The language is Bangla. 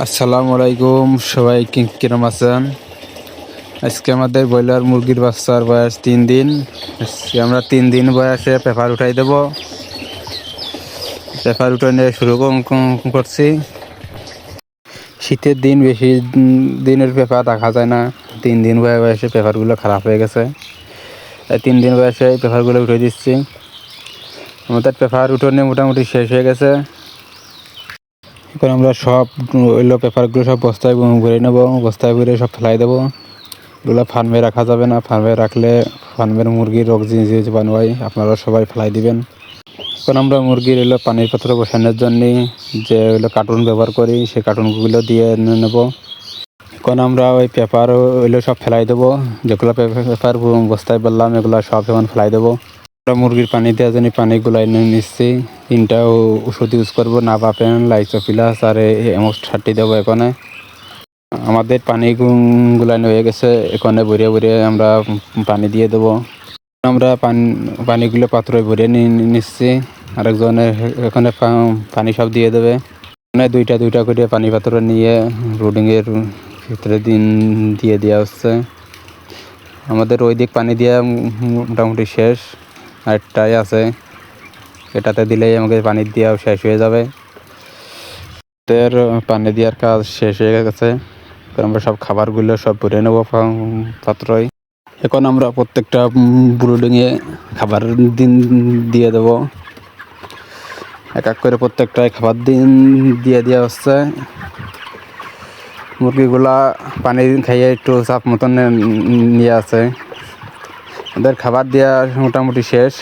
আসসালামু আলাইকুম, সবাই কিরম আছেন? আজকে আমাদের ব্রয়লার মুরগির বাচ্চার বয়স 3 দিন। আজকে আমরা 3 দিন বয়সে পেপার উঠাই দেব। পেপার উঠানো শুরু করছি। শীতের দিন বেশি দিনের পেপার রাখা যায় না। 3 দিন বয়সে পেপারগুলো খারাপ হয়ে গেছে, তাই 3 দিন বয়সে এই পেপারগুলো উঠে দিচ্ছি। আমাদের পেপার উঠানো মোটামুটি শেষ হয়ে গেছে। এখন আমরা সব পেপারগুলো সব বস্তায় ভরে নেব, বস্তায় ভরে সব ফেলাই দেবো। এগুলো ফার্মে রাখা যাবে না, ফার্মে রাখলে ফার্মের মুরগির রোগ জিনিস জীবাণু হয়, আপনারা সবাই ফেলাই দিবেন। এখন আমরা মুরগির পানির পাত্র বসানোর জন্য যে কার্টুন ব্যবহার করি, সেই কার্টুনগুলো দিয়ে নেব। এখন আমরা ওই পেপার সব ফেলাই দেবো, যেগুলো পেপার বস্তায় বললাম এগুলো সব এখন ফেলাই দেবো। আমরা মুরগির পানি দেওয়ার জন্য পানিগুলো এনে নিচ্ছি। 3টা ওষুধ ইউজ করবো, নাভাপেন, লাইসোফিলাস আর এমোক্স 30 দেবো। এখানে আমাদের পানি গুলানো হয়ে গেছে, এখানে ভরিয়ে ভরিয়ে আমরা পানি দিয়ে দেবো। আমরা পানিগুলো পাত্রে ভরিয়ে নিচ্ছি। আরেকজনের এখানে পানি সব দিয়ে দেবে। এখানে দুইটা করে পানি পাত্র নিয়ে ব্রুডিংয়ের ভিতরে দিয়ে দেওয়া হচ্ছে। আমাদের ওই দিক পানি দেওয়া মোটামুটি শেষ, আরেকটাই আছে, এটাতে দিলেই আমাকে পানি দেওয়া শেষ হয়ে যাবে। পানি দেওয়ার কাজ শেষ হয়ে গেছে। আমরা সব খাবারগুলো সব ভরে নেবো পাত্রই। এখন আমরা প্রত্যেকটা ব্রুডিংয়ে খাবার দিয়ে দেবো। এক এক করে প্রত্যেকটায় খাবার দিয়ে দেওয়া হচ্ছে। মুরগিগুলা পানি খাইয়ে একটু চাপ মতন নিয়ে আছে। ওদের খাবার দেওয়া মোটামুটি শেষ।